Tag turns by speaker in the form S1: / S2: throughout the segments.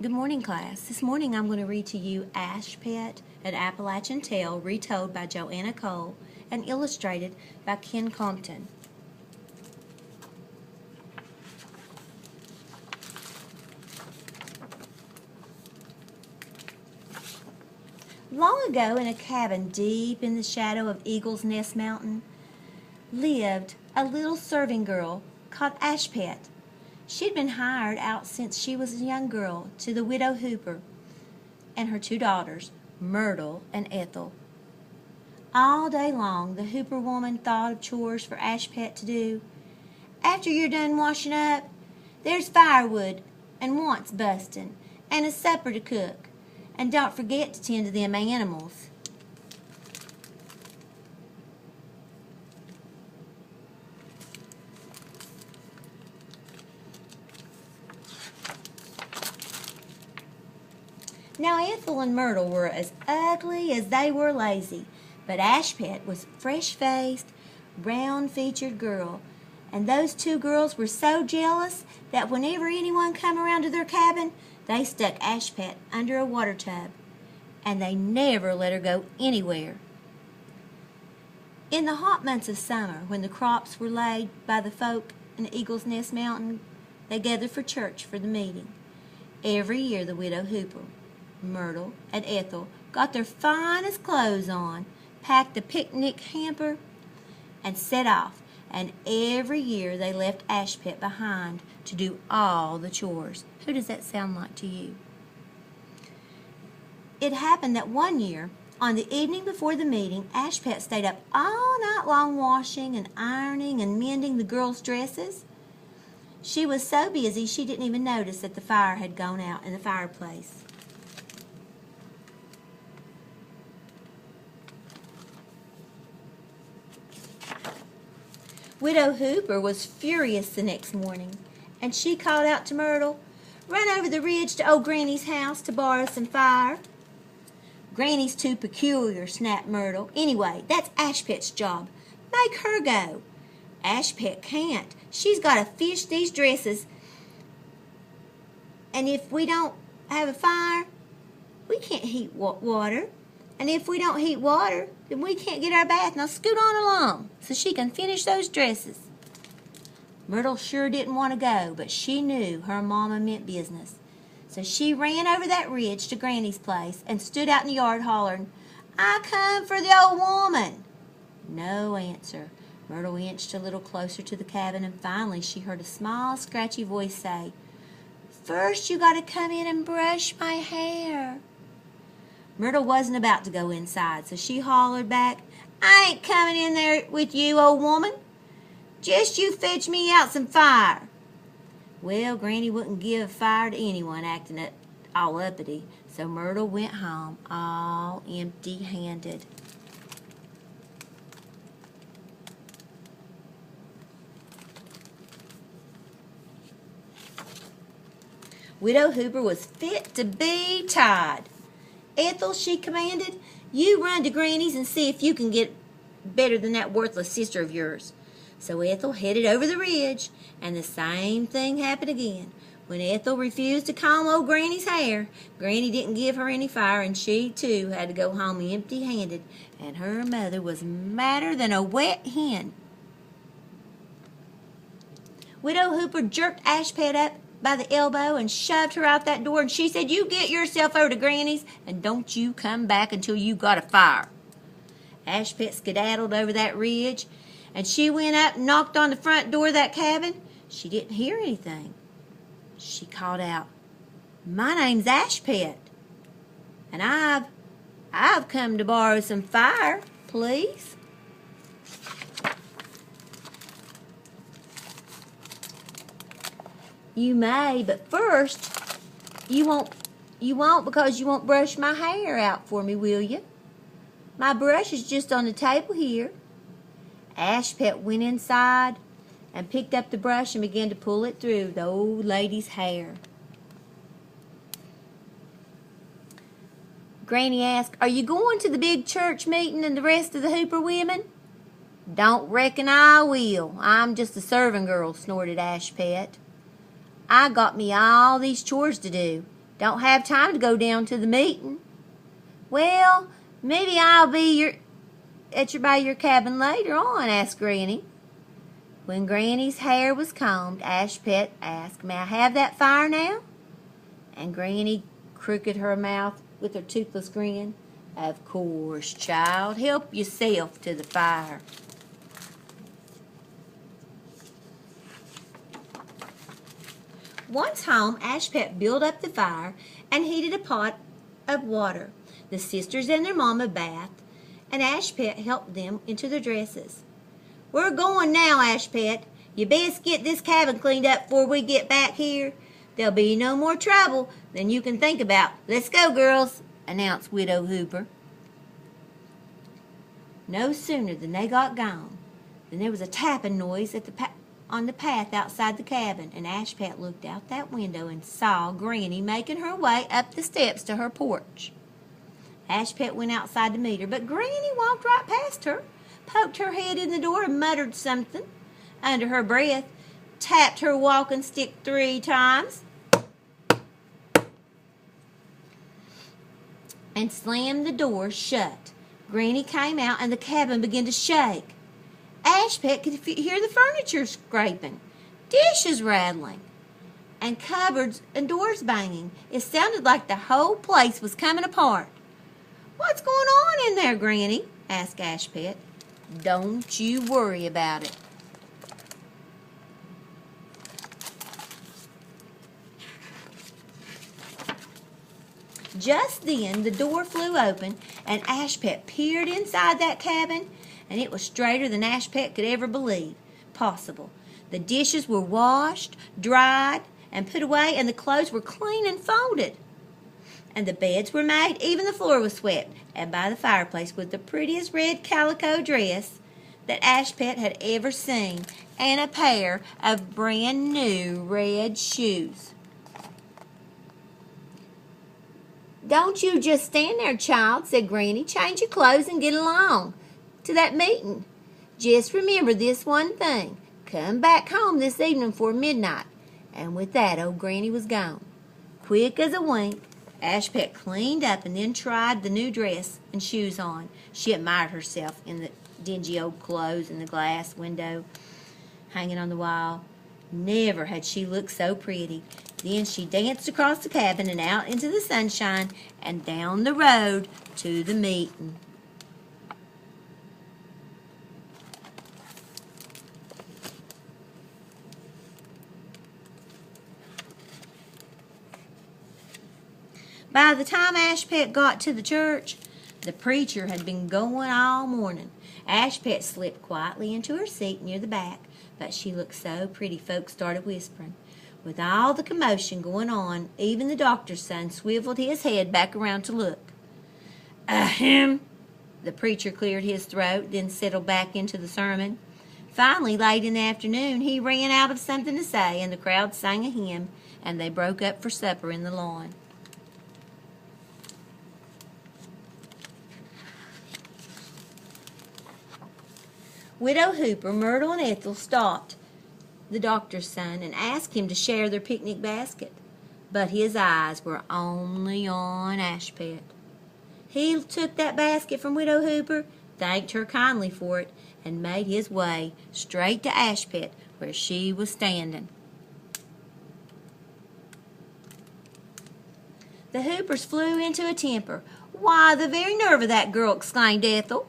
S1: Good morning, class. This morning I'm going to read to you Ashpet, an Appalachian Tale, retold by Joanna Cole and illustrated by Ken Compton. Long ago, in a cabin deep in the shadow of Eagle's Nest Mountain, lived a little serving girl called Ashpet. She'd been hired out since she was a young girl to the widow Hooper and her two daughters, Myrtle and Ethel. All day long, the Hooper woman thought of chores for Ashpet to do. After you're done washing up, there's firewood and wants busting and a supper to cook. And don't forget to tend to them animals. Now Ethel and Myrtle were as ugly as they were lazy, but Ashpet was a fresh-faced, round-featured girl, and those two girls were so jealous that whenever anyone come around to their cabin, they stuck Ashpet under a water tub, and they never let her go anywhere. In the hot months of summer, when the crops were laid by the folk in the Eagle's Nest Mountain, they gathered for church for the meeting. Every year the widow Hooper, Myrtle, and Ethel got their finest clothes on, packed a picnic hamper, and set off, and every year they left Ashpet behind to do all the chores. Who does that sound like to you? It happened that one year, on the evening before the meeting, Ashpet stayed up all night long washing and ironing and mending the girls' dresses. She was so busy she didn't even notice that the fire had gone out in the fireplace. Widow Hooper was furious the next morning, and she called out to Myrtle, "Run over the ridge to old Granny's house to borrow some fire." "Granny's too peculiar," snapped Myrtle. "Anyway, that's Ashpet's job. Make her go." "Ashpet can't. She's got to fish these dresses, and if we don't have a fire, we can't heat water. And if we don't heat water, then we can't get our bath. Now scoot on along so she can finish those dresses." Myrtle sure didn't want to go, but she knew her mama meant business. So she ran over that ridge to Granny's place and stood out in the yard hollering, "I come for the old woman." No answer. Myrtle inched a little closer to the cabin, and finally she heard a small, scratchy voice say, "First you got to come in and brush my hair." Myrtle wasn't about to go inside, so she hollered back, "I ain't coming in there with you, old woman. Just you fetch me out some fire." Well, Granny wouldn't give fire to anyone acting it all uppity, so Myrtle went home all empty-handed. Widow Hooper was fit to be tied. "Ethel," she commanded, "you run to Granny's and see if you can get better than that worthless sister of yours." So Ethel headed over the ridge, and the same thing happened again. When Ethel refused to comb old Granny's hair, Granny didn't give her any fire, and she too had to go home empty-handed, and her mother was madder than a wet hen. Widow Hooper jerked Ashpet up by the elbow and shoved her out that door, and she said, "You get yourself over to Granny's, and don't you come back until you got a fire." Ashpet skedaddled over that ridge, and she went up and knocked on the front door of that cabin. She didn't hear anything. She called out, "My name's Ashpet, and I've come to borrow some fire, please." "You may, but first, you won't because you won't brush my hair out for me, will you? My brush is just on the table here." Ashpet went inside and picked up the brush and began to pull it through the old lady's hair. Granny asked, "Are you going to the big church meeting and the rest of the Hooper women?" "Don't reckon I will. I'm just a serving girl," snorted Ashpet. "I got me all these chores to do, Don't have time to go down to the meeting. Well, maybe I'll be by your cabin later on, asked Granny. When Granny's hair was combed, Ashpet asked, "May I have that fire now?" And Granny crooked her mouth with her toothless grin. "Of course, child. Help yourself to the fire." Once home, Ashpet built up the fire and heated a pot of water. The sisters and their mama bathed, and Ashpet helped them into their dresses. "We're going now, Ashpet. You best get this cabin cleaned up before we get back here. There'll be no more trouble than you can think about. Let's go, girls," announced Widow Hooper. No sooner than they got gone than there was a tapping noise on the path outside the cabin, and Ashpet looked out that window and saw Granny making her way up the steps to her porch. Ashpet went outside to meet her, but Granny walked right past her, poked her head in the door and muttered something under her breath, tapped her walking stick 3 times, and slammed the door shut. Granny came out and the cabin began to shake. Ashpet could hear the furniture scraping, dishes rattling, and cupboards and doors banging. It sounded like the whole place was coming apart. "What's going on in there, Granny?" asked Ashpet. "Don't you worry about it." Just then, the door flew open, and Ashpet peered inside that cabin, and it was straighter than Ashpet could ever believe possible. The dishes were washed, dried, and put away, and the clothes were clean and folded. And the beds were made, even the floor was swept, and by the fireplace was the prettiest red calico dress that Ashpet had ever seen, and a pair of brand new red shoes. "Don't you just stand there, child," said Granny. "Change your clothes and get along to that meeting. Just remember this one thing. Come back home this evening before midnight." And with that, old Granny was gone. Quick as a wink, Ashpet cleaned up and then tried the new dress and shoes on. She admired herself in the dingy old clothes in the glass window hanging on the wall. Never had she looked so pretty. Then she danced across the cabin and out into the sunshine and down the road to the meeting. By the time Ashpet got to the church, the preacher had been going all morning. Ashpet slipped quietly into her seat near the back, but she looked so pretty folks started whispering. With all the commotion going on, even the doctor's son swiveled his head back around to look. "Ahem." The preacher cleared his throat, then settled back into the sermon. Finally, late in the afternoon, he ran out of something to say, and the crowd sang a hymn, and they broke up for supper in the lawn. Widow Hooper, Myrtle, and Ethel stopped the doctor's son and asked him to share their picnic basket, but his eyes were only on Ashpet. He took that basket from Widow Hooper, thanked her kindly for it, and made his way straight to Ashpet where she was standing. The Hoopers flew into a temper. "Why, the very nerve of that girl!" exclaimed Ethel.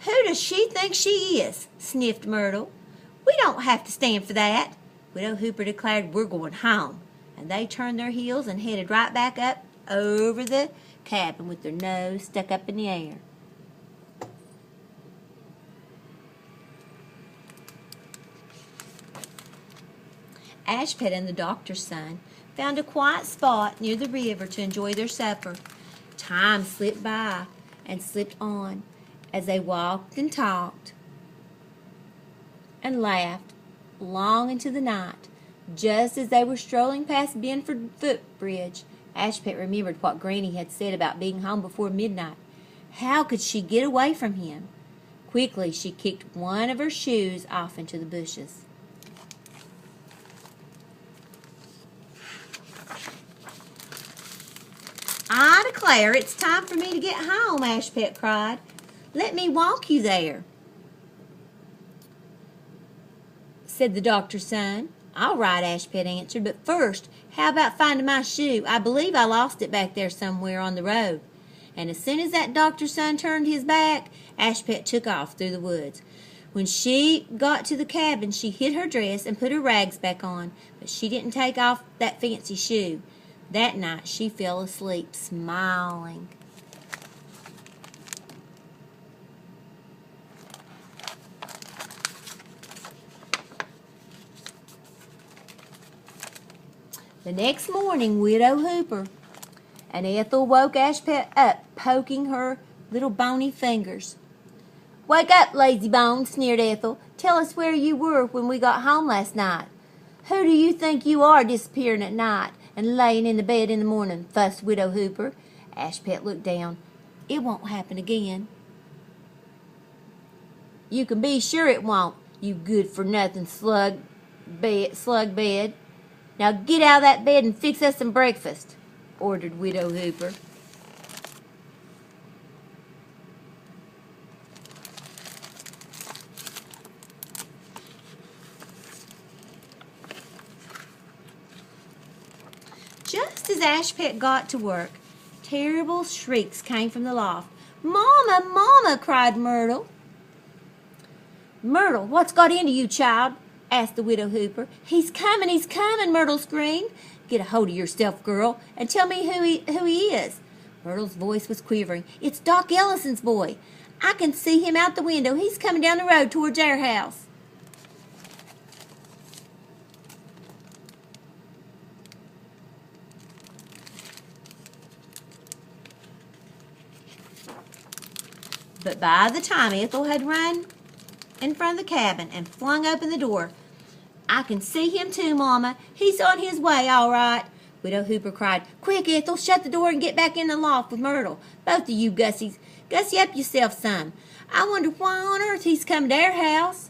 S1: "Who does she think she is?" sniffed Myrtle. "We don't have to stand for that." Widow Hooper declared, "We're going home." And they turned their heels and headed right back up over the cabin with their nose stuck up in the air. Ashpet and the doctor's son found a quiet spot near the river to enjoy their supper. Time slipped by and slipped on as they walked and talked and laughed long into the night. Just as they were strolling past Benford footbridge, Ashpet remembered what Granny had said about being home before midnight. How could she get away from him? Quickly she kicked one of her shoes off into the bushes. I declare it's time for me to get home, Ashpet cried. Let me walk you there, said the doctor's son. All right, Ashpet answered, but first, how about finding my shoe? I believe I lost it back there somewhere on the road. And as soon as that doctor's son turned his back, Ashpet took off through the woods. When she got to the cabin, she hid her dress and put her rags back on, but she didn't take off that fancy shoe. That night she fell asleep, smiling. The next morning, Widow Hooper and Ethel woke Ashpet up, poking her little bony fingers. Wake up, lazy bones, sneered Ethel. Tell us where you were when we got home last night. Who do you think you are, disappearing at night and laying in the bed in the morning, fussed Widow Hooper. Ashpet looked down. It won't happen again. You can be sure it won't, you good-for-nothing slug bed. Now get out of that bed and fix us some breakfast, ordered Widow Hooper. Just as Ashpet got to work, terrible shrieks came from the loft. Mama, Mama, cried Myrtle. Myrtle, what's got into you, child? Asked the Widow Hooper. He's coming, Myrtle screamed. Get a hold of yourself, girl, and tell me who he is. Myrtle's voice was quivering. It's Doc Ellison's boy. I can see him out the window. He's coming down the road towards our house. But by the time Ethel had run in front of the cabin and flung open the door, I can see him too, Mama. He's on his way, all right. Widow Hooper cried. Quick, Ethel, shut the door and get back in the loft with Myrtle. Both of you Gussies. Gussie up yourself some. I wonder why on earth he's come to our house.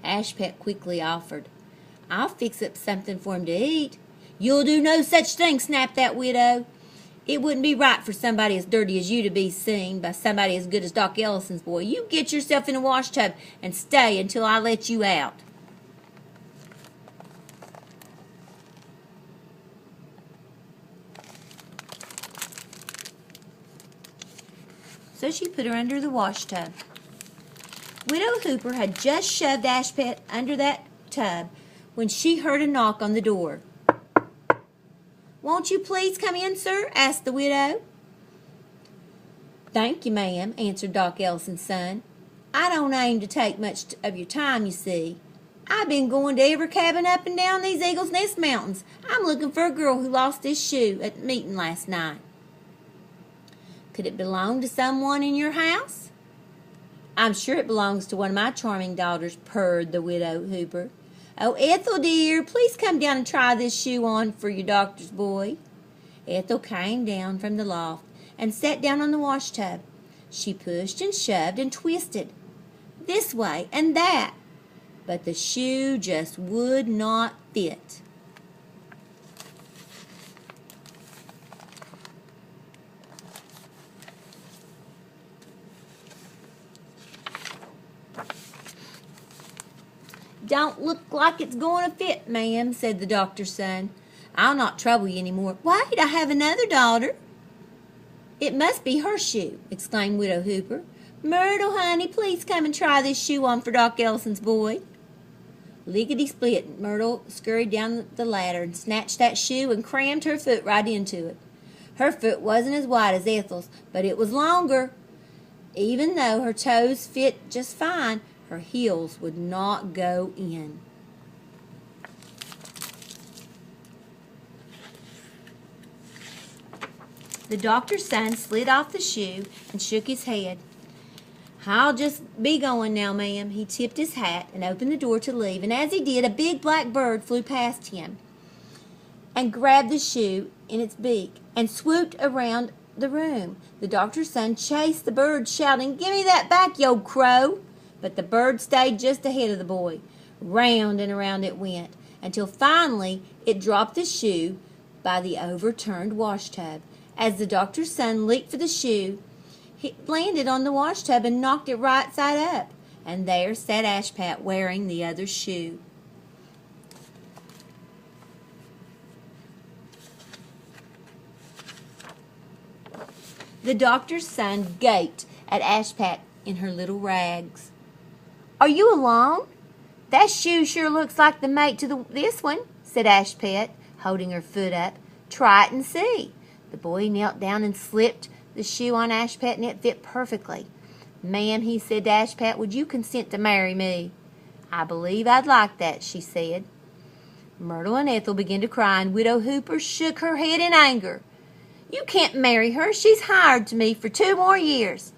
S1: Ashpet quickly offered. I'll fix up something for him to eat. You'll do no such thing, snapped that widow. It wouldn't be right for somebody as dirty as you to be seen by somebody as good as Doc Ellison's boy. You get yourself in a wash tub and stay until I let you out. So she put her under the wash tub. Widow Hooper had just shoved Ashpet under that tub when she heard a knock on the door. Won't you please come in, sir? Asked the widow. Thank you, ma'am, answered Doc Ellison's son. I don't aim to take much of your time, you see. I've been going to every cabin up and down these Eagle's Nest Mountains. I'm looking for a girl who lost this shoe at the meeting last night. Could it belong to someone in your house? I'm sure it belongs to one of my charming daughters, purred the Widow Hooper. Oh, Ethel, dear, please come down and try this shoe on for your doctor's boy. Ethel came down from the loft and sat down on the wash tub. She pushed and shoved and twisted, this way and that, but the shoe just would not fit. Don't look like it's going to fit, ma'am, said the doctor's son. I'll not trouble you any more. Wait, I have another daughter. It must be her shoe, exclaimed Widow Hooper. Myrtle, honey, please come and try this shoe on for Doc Ellison's boy. Lickety-split, Myrtle scurried down the ladder and snatched that shoe and crammed her foot right into it. Her foot wasn't as wide as Ethel's, but it was longer. Even though her toes fit just fine, her heels would not go in. The doctor's son slid off the shoe and shook his head. I'll just be going now, ma'am. He tipped his hat and opened the door to leave, and as he did, a big black bird flew past him and grabbed the shoe in its beak and swooped around the room. The doctor's son chased the bird, shouting, "Give me that back, you old crow!" But the bird stayed just ahead of the boy. Round and around it went, until finally it dropped the shoe, by the overturned washtub. As the doctor's son leaped for the shoe, he landed on the washtub and knocked it right side up. And there sat Ashpet wearing the other shoe. The doctor's son gaped at Ashpet in her little rags. "Are you alone? That shoe sure looks like the mate to this one," said Ashpet, holding her foot up. "Try it and see." The boy knelt down and slipped the shoe on Ashpet, and it fit perfectly. "Ma'am," he said to Ashpet, "would you consent to marry me?" "I believe I'd like that," she said. Myrtle and Ethel began to cry, and Widow Hooper shook her head in anger. "You can't marry her. She's hired to me for 2 more years."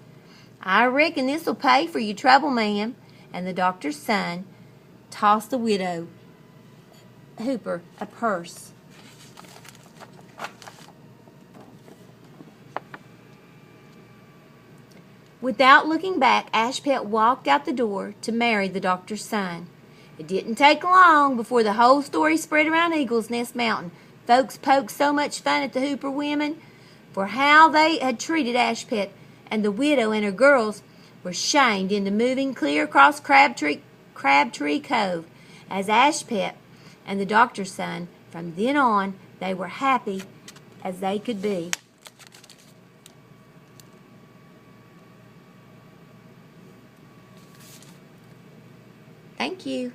S1: "I reckon this'll pay for your trouble, ma'am." And the doctor's son tossed the Widow Hooper a purse. Without looking back, Ashpet walked out the door to marry the doctor's son. It didn't take long before the whole story spread around Eagle's Nest Mountain. Folks poked so much fun at the Hooper women for how they had treated Ashpet, and the widow and her girls were shamed into moving clear across Crabtree Cove. As Ashpet and the doctor's son, from then on, they were happy as they could be. Thank you.